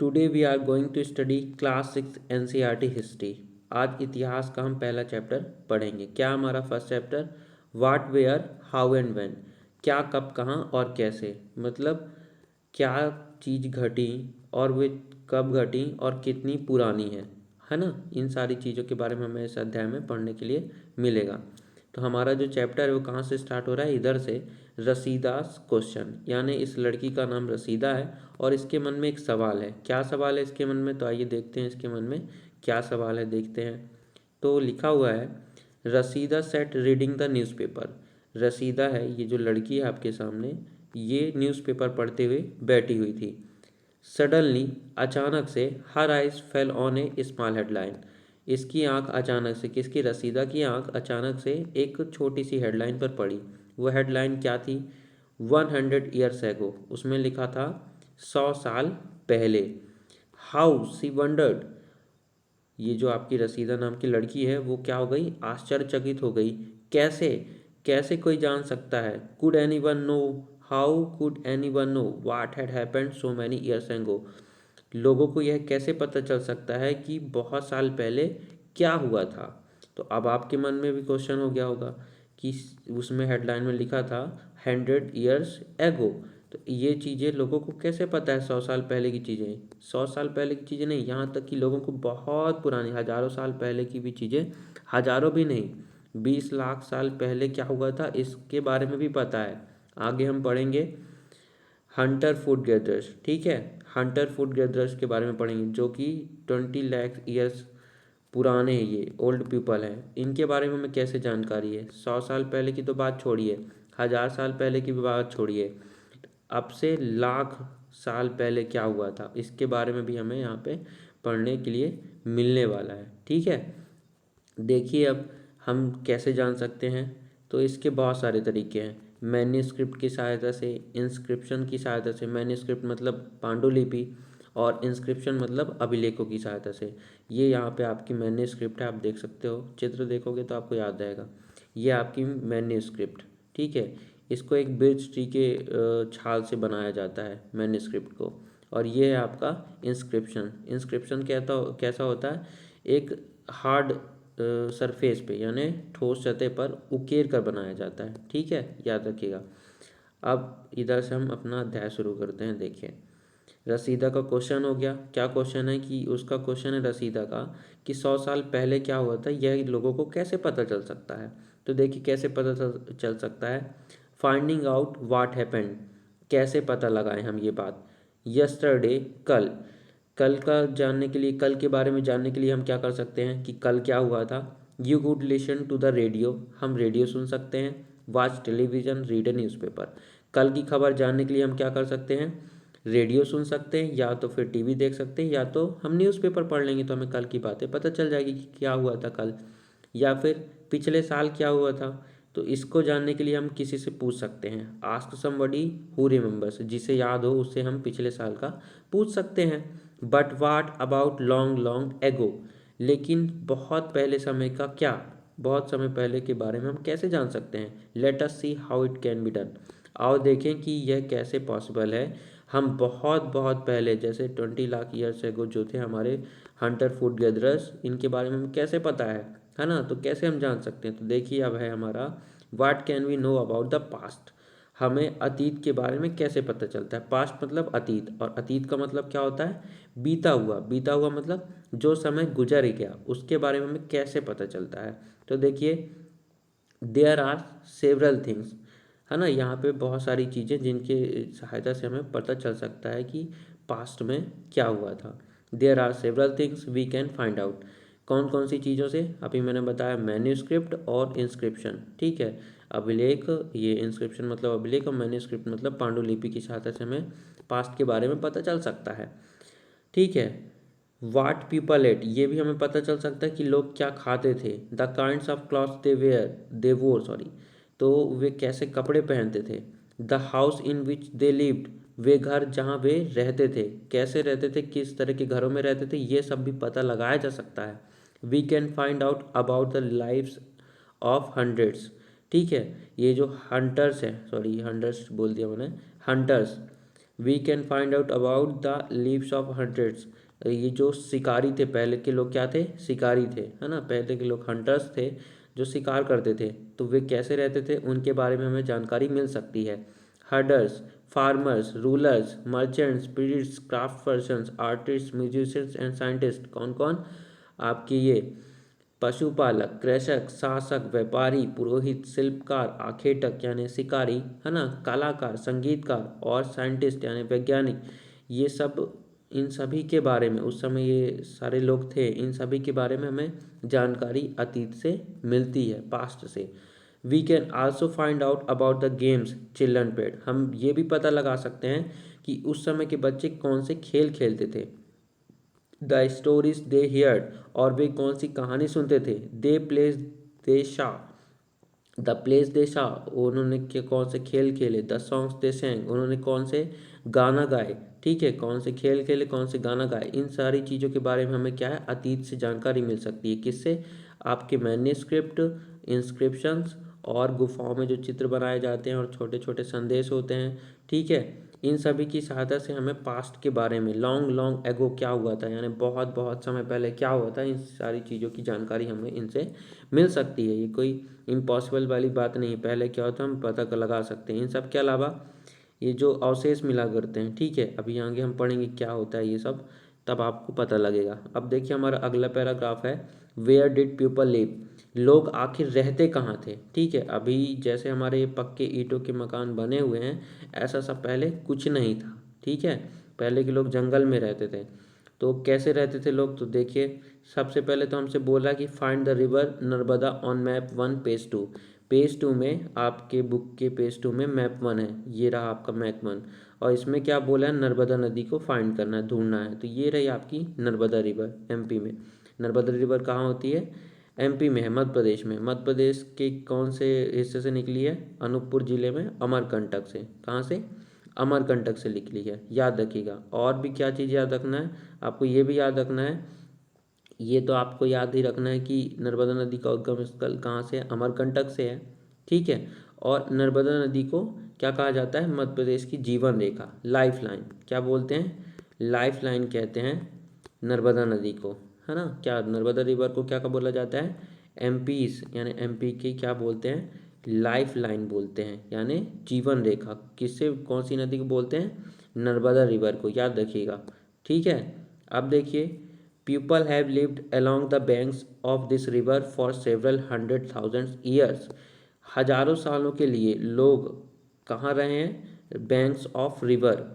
Today we are going to study class 6 NCERT history. आज इतिहास का हम पहला चैप्टर पढ़ेंगे। क्या हमारा first chapter what where how and when, क्या कब कहाँ और कैसे, मतलब क्या चीज़ घटी और वे कब घटी और कितनी पुरानी है ना। इन सारी चीज़ों के बारे में हमें इस अध्याय में पढ़ने के लिए मिलेगा। तो हमारा जो चैप्टर है वो कहाँ से स्टार्ट हो रहा है, इधर से। रसीदास क्वेश्चन, यानी इस लड़की का नाम रसीदा है और इसके मन में एक सवाल है। क्या सवाल है इसके मन में, तो आइए देखते हैं इसके मन में क्या सवाल है, देखते हैं। तो लिखा हुआ है रसीदा सेट रीडिंग द न्यूज़पेपर। रसीदा है, ये जो लड़की है आपके सामने, ये न्यूज़पेपर पढ़ते हुए बैठी हुई थी। सडनली, अचानक से, her eyes fell on A small headline. इसकी आंख अचानक से, किसकी, रसीदा की आंख अचानक से एक छोटी सी हेडलाइन पर पड़ी। वह हेडलाइन क्या थी, 100 years एगो, उसमें लिखा था 100 साल पहले। हाउ सी वंडर्ड, ये जो आपकी रसीदा नाम की लड़की है वो क्या हो गई, आश्चर्यचकित हो गई। कैसे, कैसे कोई जान सकता है। Could anyone know, how could anyone know what had happened so many years ago, लोगों को यह कैसे पता चल सकता है कि बहुत साल पहले क्या हुआ था। तो अब आपके मन में भी क्वेश्चन हो गया होगा कि उसमें हेडलाइन में लिखा था 100 years एगो, तो ये चीज़ें लोगों को कैसे पता है, 100 साल पहले की चीज़ें। 100 साल पहले की चीज़ें नहीं, यहाँ तक कि लोगों को बहुत पुरानी हज़ारों साल पहले की भी चीज़ें, हज़ारों भी नहीं, 20 लाख साल पहले क्या हुआ था इसके बारे में भी पता है। आगे हम पढ़ेंगे हंटर फूड गैदरर्स, ठीक है। हंटर फूड गैदरर्स के बारे में पढ़ेंगे जो कि 20 लाख ईयर्स पुराने, ये ओल्ड पीपल हैं। इनके बारे में हमें कैसे जानकारी है, 100 साल पहले की तो बात छोड़िए, 1000 साल पहले की भी बात छोड़िए, अब से लाख साल पहले क्या हुआ था इसके बारे में भी हमें यहाँ पे पढ़ने के लिए मिलने वाला है, ठीक है। देखिए अब हम कैसे जान सकते हैं, तो इसके बहुत सारे तरीके हैं। मैन्युस्क्रिप्ट की सहायता से, इंस्क्रिप्शन की सहायता से, मैन्युस्क्रिप्ट मतलब पांडुलिपि और इंस्क्रिप्शन मतलब अभिलेखों की सहायता से। ये यहाँ पे आपकी मैन्युस्क्रिप्ट है, आप देख सकते हो, चित्र देखोगे तो आपको याद आएगा। ये आपकी मैन्युस्क्रिप्ट, ठीक है। इसको एक बिर्च ट्री के छाल से बनाया जाता है मैन्युस्क्रिप्ट को। और ये है आपका इंस्क्रिप्शन। इंस्क्रिप्शन कैसा होता है, एक हार्ड सरफेस पे यानी ठोस सतह पर उकेर कर बनाया जाता है, ठीक है, याद रखिएगा। अब इधर से हम अपना अध्याय शुरू करते हैं। देखिए रसीदा का क्वेश्चन हो गया। क्या क्वेश्चन है कि उसका क्वेश्चन है रसीदा का कि 100 साल पहले क्या हुआ था, यह लोगों को कैसे पता चल सकता है। तो देखिए कैसे पता चल सकता है, फाइंडिंग आउट व्हाट हैपेंड, कैसे पता लगाएं हम ये बात। यस्टरडे, कल, कल का जानने के लिए, कल के बारे में जानने के लिए हम क्या कर सकते हैं कि कल क्या हुआ था। You could listen to the radio, हम रेडियो सुन सकते हैं। Watch television, read a newspaper, कल की खबर जानने के लिए हम क्या कर सकते हैं, रेडियो सुन सकते हैं या तो फिर टीवी देख सकते हैं या तो हम न्यूज़पेपर पढ़ लेंगे तो हमें कल की बातें पता चल जाएगी कि क्या हुआ था कल, या फिर पिछले साल क्या हुआ था। तो इसको जानने के लिए हम किसी से पूछ सकते हैं, आस्क समबडी हु रिमेंबर्स, जिसे याद हो उससे हम पिछले साल का पूछ सकते हैं। But what about long long ago, लेकिन बहुत पहले समय का क्या, बहुत समय पहले के बारे में हम कैसे जान सकते हैं। Let us see how it can be done, आओ देखें कि यह कैसे पॉसिबल है। हम बहुत बहुत पहले, जैसे 20 लाख ईयर्स एगो जो थे हमारे हंटर फूड गैदरर्स, इनके बारे में हमें कैसे पता है ना। तो कैसे हम जान सकते हैं, तो देखिए अब है हमारा what can we know about the past, हमें अतीत के बारे में कैसे पता चलता है। पास्ट मतलब अतीत, और अतीत का मतलब क्या होता है, बीता हुआ। बीता हुआ मतलब जो समय गुजर गया उसके बारे में हमें कैसे पता चलता है। तो देखिए देयर आर सेवरल थिंग्स, है ना, यहाँ पे बहुत सारी चीज़ें जिनके सहायता से हमें पता चल सकता है कि पास्ट में क्या हुआ था। There are several things we can find out, कौन कौन सी चीज़ों से, अभी मैंने बताया मैन्यूस्क्रिप्ट और इंस्क्रिप्शन, ठीक है। अभिलेख, ये इंस्क्रिप्शन मतलब अभिलेख और मैन्यूस्क्रिप्ट मतलब पांडुलिपि की सहायता से हमें पास्ट के बारे में पता चल सकता है, ठीक है। वाट पीपल एट, ये भी हमें पता चल सकता है कि लोग क्या खाते थे। The kinds of clothes they wore, sorry, तो वे कैसे कपड़े पहनते थे। The house in which they lived, वे घर जहाँ वे रहते थे, कैसे रहते थे, किस तरह के घरों में रहते थे, ये सब भी पता लगाया जा सकता है। We can find out about the lives of hundreds, ठीक है। ये जो हंटर्स हैं, सॉरी हंटर्स बोल दिया मैंने, hunters, we can find out about the lives of hundreds. ये जो शिकारी थे, पहले के लोग क्या थे, शिकारी थे, है ना, पहले के लोग हंटर्स थे जो शिकार करते थे, तो वे कैसे रहते थे उनके बारे में हमें जानकारी मिल सकती है। Herders, farmers, rulers, merchants, priest, craft persons, artist, musicians and scientist. कौन कौन? आपके ये पशुपालक, कृषक, शासक, व्यापारी, पुरोहित, शिल्पकार, आखेटक यानी शिकारी, है ना, कलाकार, संगीतकार और साइंटिस्ट यानी वैज्ञानिक। ये सब, इन सभी के बारे में, उस समय ये सारे लोग थे, इन सभी के बारे में हमें जानकारी अतीत से मिलती है, पास्ट से। We can also find out about the games children played. हम ये भी पता लगा सकते हैं कि उस समय के बच्चे कौन से खेल खेलते थे। द स्टोरीज दे हियर्ड, और वे कौन सी कहानी सुनते थे। दे प्लेस दे शा, द प्लेस दे शा, उन्होंने कौन से खेल खेले। द सॉन्ग्स दे सेंग, उन्होंने कौन से गाना गाए। ठीक है, कौन से खेल खेले, कौन से गाना गाए। इन सारी चीज़ों के बारे में हमें क्या है, अतीत से जानकारी मिल सकती है। किससे? आपके मैन्युस्क्रिप्ट, इंस्क्रिप्शंस और गुफाओं में जो चित्र बनाए जाते हैं और छोटे छोटे संदेश होते हैं। ठीक है, इन सभी की सहायता से हमें पास्ट के बारे में, लॉन्ग लॉन्ग एगो क्या हुआ था, यानी बहुत बहुत समय पहले क्या हुआ था, इन सारी चीज़ों की जानकारी हमें इनसे मिल सकती है। ये कोई इम्पॉसिबल वाली बात नहीं है, पहले क्या होता है हम पता कर लगा सकते हैं। इन सब के अलावा ये जो अवशेष मिला करते हैं, ठीक है, अभी आगे हम पढ़ेंगे क्या होता है ये सब, तब आपको पता लगेगा। अब देखिए हमारा अगला पैराग्राफ है, वेयर डिड पीपल लिव, लोग आखिर रहते कहाँ थे। ठीक है, अभी जैसे हमारे ये पक्के ईंटों के मकान बने हुए हैं, ऐसा सब पहले कुछ नहीं था। ठीक है, पहले के लोग जंगल में रहते थे। तो कैसे रहते थे लोग, तो देखिए सबसे पहले तो हमसे बोला कि find the river Narmada on map 1 page 2। Page 2 में, आपके बुक के पेज 2 में मैप 1 है, ये रहा आपका मैप 1, और इसमें क्या बोला है, नर्मदा नदी को फाइंड करना है, ढूंढना है। तो ये रही आपकी नर्मदा रिवर, एमपी में। नर्मदा रिवर कहाँ होती है, एमपी में है, मध्य प्रदेश में। मध्य प्रदेश के कौन से हिस्से से निकली है, अनूपपुर जिले में अमरकंटक से। कहाँ से, अमरकंटक से निकली है, याद रखिएगा। और भी क्या चीज़ याद रखना है आपको, ये भी याद रखना है, ये तो आपको याद ही रखना है कि नर्मदा नदी का उद्गम स्थल कहाँ से है, अमरकंटक से है। ठीक है, और नर्मदा नदी को क्या कहा जाता है, मध्य प्रदेश की जीवन रेखा, लाइफ लाइन। क्या बोलते हैं, लाइफ लाइन कहते हैं नर्मदा नदी को, है ना। क्या नर्मदा रिवर को क्या बोला जाता है, एमपीस यानी एमपी के क्या बोलते हैं, लाइफ लाइन बोलते हैं, यानी जीवन रेखा। किससे, कौन सी नदी को बोलते हैं, नर्मदा रिवर को, याद रखिएगा। ठीक है, अब देखिए, people have lived along the banks of this river for several 100,000 years. हजारों सालों के लिए लोग कहाँ रहे हैं, banks of river.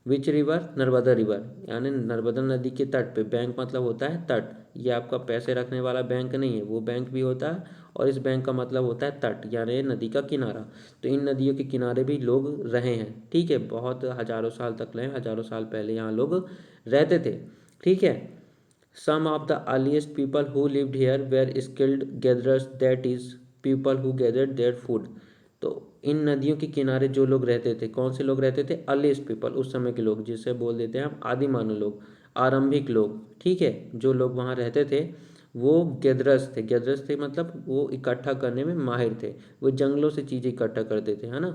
Which river, Narmada river, यानी नर्मदा नदी के तट पे। बैंक मतलब होता है तट, ये आपका पैसे रखने वाला बैंक नहीं है, वो बैंक भी होता है, और इस बैंक का मतलब होता है तट, यानी नदी का किनारा। तो इन नदियों के किनारे भी लोग रहे हैं। ठीक है, बहुत हजारों साल तक रहे, हजारों साल पहले यहाँ लोग रहते थे। ठीक है, some of the earliest people who lived here were skilled gatherers, that is people who gathered their food। तो इन नदियों के किनारे जो लोग रहते थे, कौन से लोग रहते थे, अर्लीस्ट पीपल, उस समय के लोग, जिसे बोल देते हैं हम आदि मानव लोग, आरंभिक लोग। ठीक है, जो लोग वहाँ रहते थे वो गैदरर्स थे। गैदरर्स थे मतलब वो इकट्ठा करने में माहिर थे, वो जंगलों से चीज़ें इकट्ठा करते थे, है ना।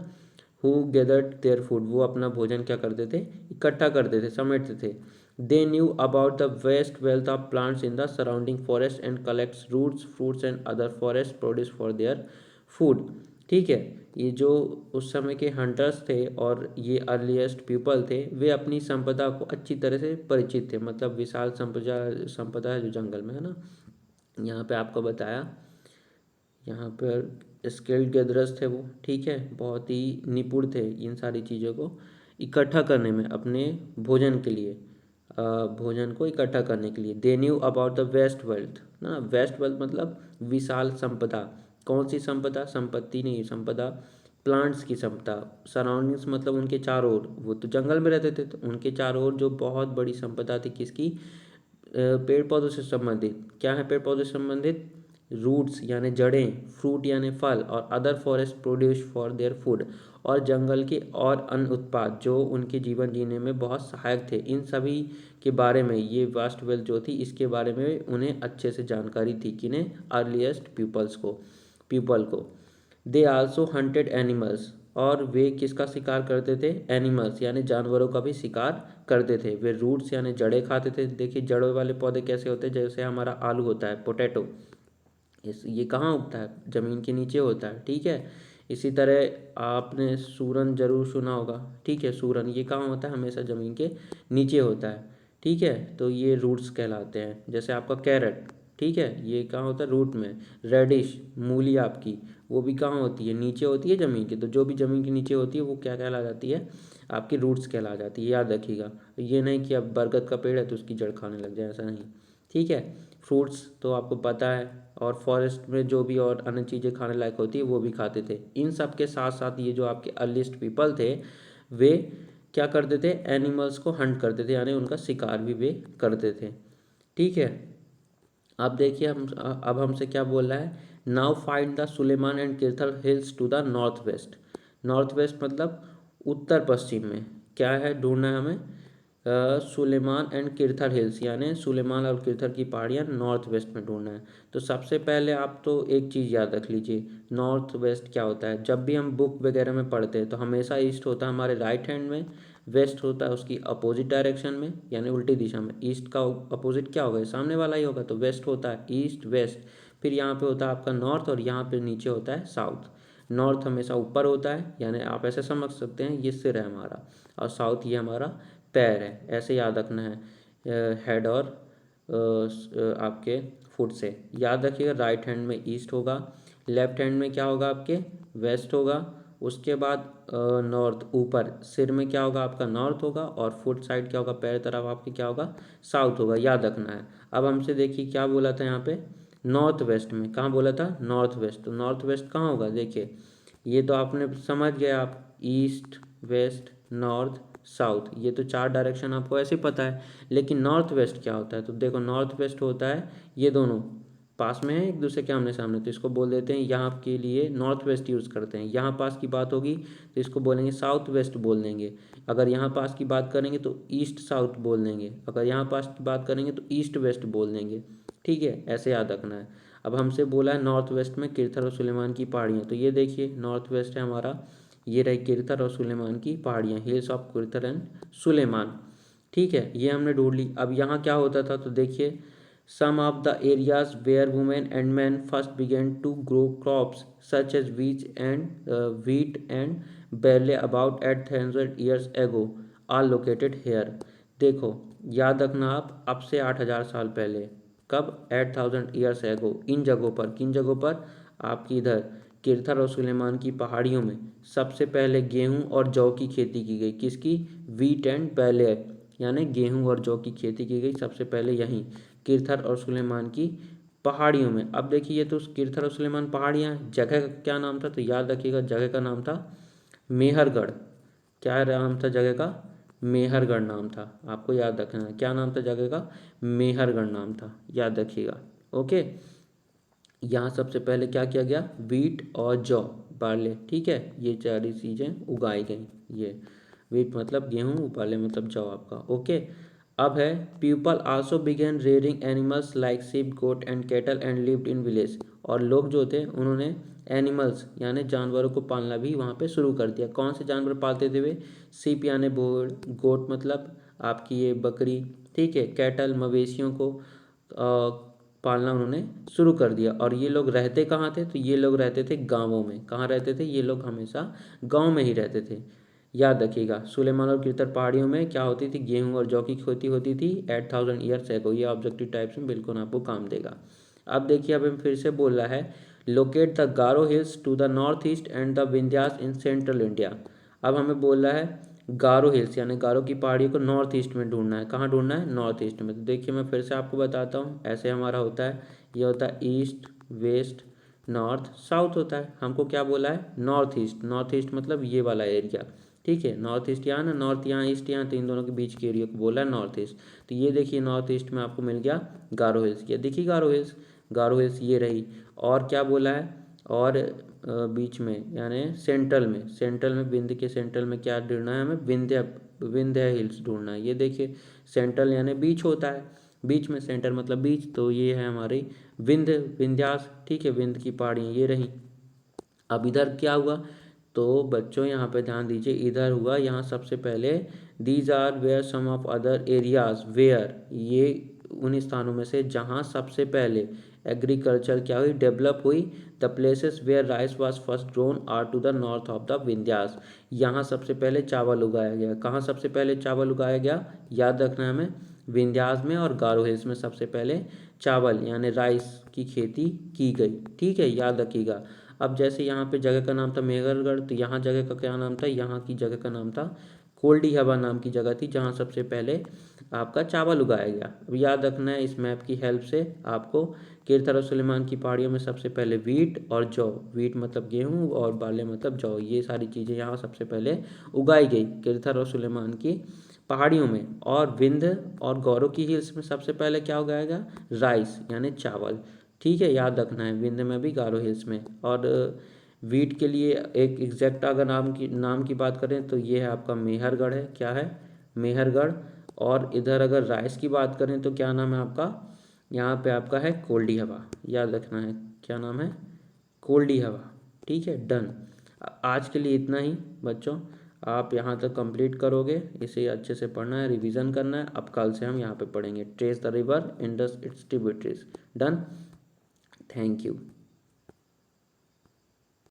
हु गैदर्ड देयर फूड, वो अपना भोजन क्या करते थे, इकट्ठा करते थे, समेटते थे। They knew about the vast wealth of plants in the surrounding forest and collects roots, fruits and other forest produce for their food. ठीक है, ये जो उस समय के हंटर्स थे और ये अर्लीस्ट पीपल थे, वे अपनी संपदा को अच्छी तरह से परिचित थे, मतलब विशाल संपदा है जो जंगल में, है ना। यहाँ पे आपको बताया, यहाँ पर स्किल्ड गैदरर्स थे वो। ठीक है, बहुत ही निपुण थे इन सारी चीज़ों को इकट्ठा करने में, अपने भोजन के लिए, भोजन को इकट्ठा करने के लिए। They knew about the vast wealth ना, वेस्ट वेल्थ मतलब विशाल संपदा। कौन सी संपदा, संपत्ति नहीं, संपदा प्लांट्स की संपदा। सराउंडिंग्स मतलब उनके चारों ओर, वो तो जंगल में रहते थे, तो उनके चारों ओर जो बहुत बड़ी संपदा थी, किसकी, पेड़ पौधों से संबंधित। क्या है पेड़ पौधों से संबंधित, रूट्स यानी जड़ें, फ्रूट यानी फल, और other forest produce for their food, और जंगल के और अन्य उत्पाद जो उनके जीवन जीने में बहुत सहायक थे। इन सभी के बारे में ये वास्ट वेल्थ जो थी, इसके बारे में उन्हें अच्छे से जानकारी थी, किन्हें, अर्लीस्ट पीपल को। दे आल्सो हंटेड एनिमल्स, और वे किसका शिकार करते थे? एनिमल्स यानी जानवरों का भी शिकार करते थे। वे रूट्स यानी जड़ें खाते थे। देखिए जड़ों वाले पौधे कैसे होते हैं, जैसे हमारा आलू होता है, पोटैटो, ये कहाँ उगता है? ज़मीन के नीचे होता है, ठीक है। इसी तरह आपने सूरन जरूर सुना होगा, ठीक है। सूरन ये कहाँ होता है? हमेशा ज़मीन के नीचे होता है, ठीक है। तो ये रूट्स कहलाते हैं। जैसे आपका कैरेट, ठीक है, ये कहाँ होता है? रूट में। रेडिश मूली आपकी, वो भी कहाँ होती है? नीचे होती है ज़मीन के। तो जो भी ज़मीन के नीचे होती है वो क्या कहला जाती है? आपकी रूट्स कहला जाती है, याद रखिएगा। ये नहीं कि अब बरगद का पेड़ है तो उसकी जड़ खाने लग जाए, ऐसा नहीं, ठीक है। फ्रूट्स तो आपको पता है, और फॉरेस्ट में जो भी और अन्य चीज़ें खाने लायक होती है वो भी खाते थे। इन सब के साथ साथ ये जो आपके अर्लीस्ट पीपल थे, वे क्या करते थे? एनिमल्स को हंट करते थे, यानी उनका शिकार भी वे करते थे, ठीक है। अब देखिए अब हमसे क्या बोल रहा है? Now find the Sulaiman and Kirthar hills to the north west. North west मतलब उत्तर पश्चिम में क्या है ढूंढना है हमें? सुलेमान एंड किर्थल हिल्स, यानी सुलेमान और किर्थल की पहाड़ियाँ नॉर्थ वेस्ट में ढूंढना है। तो सबसे पहले आप तो एक चीज़ याद रख लीजिए, नॉर्थ वेस्ट क्या होता है। जब भी हम बुक वगैरह में पढ़ते हैं तो हमेशा ईस्ट होता है हमारे राइट हैंड में, वेस्ट होता है उसकी अपोजिट डायरेक्शन में, यानी उल्टी दिशा में। ईस्ट का अपोजिट क्या होगा? सामने वाला ही होगा, तो वेस्ट होता है ईस्ट वेस्ट। फिर यहाँ पे होता है आपका नॉर्थ, और यहाँ पे नीचे होता है साउथ। नॉर्थ हमेशा ऊपर होता है, यानी आप ऐसे समझ सकते हैं ये सिर है हमारा, और साउथ ये हमारा पैर है, ऐसे याद रखना है। हेड और आपके फुट से याद रखिएगा। राइट हैंड में ईस्ट होगा, लेफ्ट हैंड में क्या होगा? आपके वेस्ट होगा। उसके बाद नॉर्थ, ऊपर सिर में क्या होगा? आपका नॉर्थ होगा, और फुट साइड क्या होगा? पैर तरफ आपके क्या होगा? साउथ होगा, याद रखना है। अब हमसे देखिए क्या बोला था यहाँ पे? नॉर्थ वेस्ट में। कहाँ बोला था? North west. तो नॉर्थ वेस्ट कहाँ होगा? देखिए ये तो आपने समझ गए आप, ईस्ट वेस्ट नॉर्थ साउथ, ये तो चार डायरेक्शन आपको ऐसे पता है। लेकिन नॉर्थ वेस्ट क्या होता है? तो देखो नॉर्थ वेस्ट होता है, ये दोनों पास में है एक दूसरे के आमने सामने, तो इसको बोल देते हैं, यहाँ के लिए नॉर्थ वेस्ट यूज़ करते हैं। यहाँ पास की बात होगी तो इसको बोलेंगे साउथ वेस्ट बोल देंगे। अगर यहाँ पास की बात करेंगे तो ईस्ट साउथ बोल देंगे। अगर यहाँ पास की बात करेंगे तो ईस्ट वेस्ट बोल देंगे, ठीक है। ऐसे याद रखना है। अब हमसे बोला है नॉर्थ वेस्ट में किरथल और सुलेमान की पहाड़ियाँ, तो ये देखिए नॉर्थ वेस्ट है हमारा, ये रही किरथल और सुलेमान की पहाड़ियाँ, हिल्स ऑफ किरथल एंड सुलेमान, ठीक है। ये हमने ढूंढ ली। अब यहाँ क्या होता था? तो देखिए some of the areas where women and men first began to grow crops such as wheat and barley about 800 years ago are located here। देखो याद रखना आप, अब से 8,000 साल पहले, कब? 8,000 ईयर्स एगो। इन जगहों पर, किन जगहों पर? आपकी इधर किरथल और सुलेमान की पहाड़ियों में सबसे पहले गेहूं और जौ की खेती की गई। किसकी? व्हीट एंड बैले, यानी गेहूं और जौ की खेती की गई सबसे पहले यहीं किरथल और सुलेमान की पहाड़ियों में। अब देखिए ये तो किरथल और सुलेमान पहाड़ियाँ हैं, जगह का क्या नाम था? तो याद रखिएगा जगह का नाम था मेहरगढ़। क्या नाम था जगह का? मेहरगढ़ नाम था। आपको याद रखना है क्या नाम था जगह का? मेहरगढ़ नाम था, याद रखिएगा, ओके। यहाँ सबसे पहले क्या किया गया? व्हीट और जौ, बार्ले, ठीक है, ये सारी चीज़ें उगाई गई। ये व्हीट मतलब गेहूँ, बार्ले मतलब जौ आपका, ओके। अब है people also began rearing animals like sheep goat and cattle and lived in village. और लोग जो थे उन्होंने एनिमल्स यानी जानवरों को पालना भी वहाँ पे शुरू कर दिया। कौन से जानवर पालते थे वे? शिप यानी भेड़, गोट मतलब आपकी ये बकरी, ठीक है, कैटल मवेशियों को पालना उन्होंने शुरू कर दिया। और ये लोग रहते कहाँ थे? तो ये लोग रहते थे गाँवों में। कहाँ रहते थे? ये लोग हमेशा गाँव में ही रहते थे। याद रखिएगा सुलेमान और किरथल पहाड़ियों में क्या होती थी? गेहूं और जौ की खेती होती थी 8,000 ईयर्स एगो। ये ऑब्जेक्टिव टाइप्स में बिल्कुल आपको काम देगा। अब देखिए अब हम फिर से बोल रहा है locate the Garo hills to the north east and the Vindhyas in central India. अब हमें बोल रहा है गारो हिल्स यानी गारो की पहाड़ियों को नॉर्थ ईस्ट में ढूंढना है। कहाँ ढूंढना है? नॉर्थ ईस्ट में। तो देखिए मैं फिर से आपको बताता हूँ, ऐसे हमारा होता है, ये होता है ईस्ट वेस्ट नॉर्थ साउथ होता है। हमको क्या बोला है? North east. नॉर्थ ईस्ट मतलब ये वाला एरिया, ठीक है। नॉर्थ ईस्ट यहाँ ना, नॉर्थ यहाँ ईस्ट यहाँ, तो इन दोनों के बीच के एरिया को बोला है नॉर्थ ईस्ट। तो ये देखिए नॉर्थ ईस्ट में आपको मिल गया गारो हिल्स। ये देखिए गारो हिल्स, गारो हिल्स ये रही। और क्या बोला है? और बीच में यानी सेंट्रल में, सेंट्रल में विंध्य के सेंट्रल में क्या ढूंढना है हमें? विंध्य हिल्स ढूंढना है। ये देखिए सेंट्रल यानी बीच होता है, बीच में, सेंटर मतलब बीच, तो ये है हमारी विंध्यास, ठीक है, विंध्य की पहाड़ियाँ ये रही। अब इधर क्या हुआ? तो बच्चों यहाँ पे ध्यान दीजिए, इधर हुआ, यहाँ सबसे पहले these are where some of other areas where, ये उन स्थानों में से जहाँ सबसे पहले एग्रीकल्चर क्या हुई, डेवलप हुई। The places where rice was first grown are to the north of the Vindhyas, यहाँ सबसे पहले चावल उगाया गया। कहाँ सबसे पहले चावल उगाया गया, याद रखना है हमें, विंध्यास में और गारो हिल्स में सबसे पहले चावल यानी राइस की खेती की गई। ठीक है, याद रखिएगा। अब जैसे यहाँ पे जगह का नाम था मेहरगढ़, तो यहाँ जगह का क्या नाम था, यहाँ की जगह का नाम था कोल्डी हवा नाम की जगह थी, जहाँ सबसे पहले आपका चावल उगाया गया। अब याद रखना है इस मैप की हेल्प से आपको, किरथर और सुलेमान की पहाड़ियों में सबसे पहले वीट और जौ, वीट मतलब गेहूँ और बार्ले मतलब जौ, ये सारी चीज़ें यहाँ सबसे पहले उगाई गई किरथर और सुलेमान की पहाड़ियों में। और विंध्य और गौरव की हिल्स में सबसे पहले क्या उगाया गया, राइस यानी चावल। ठीक है, याद रखना है, विंध्य में भी गारो हिल्स में। और वीट के लिए एक एग्जैक्ट अगर नाम की बात करें तो ये है आपका मेहरगढ़ है, क्या है, मेहरगढ़। और इधर अगर राइस की बात करें तो क्या नाम है आपका, यहाँ पे आपका है कोल्डी हवा, याद रखना है, क्या नाम है, कोल्डी हवा। ठीक है, डन। आज के लिए इतना ही बच्चों, आप यहाँ तक कंप्लीट करोगे, इसे अच्छे से पढ़ना है, रिवीजन करना है। अब कल से हम यहाँ पे पढ़ेंगे trace the river Indus it's tributaries. Done, thank you.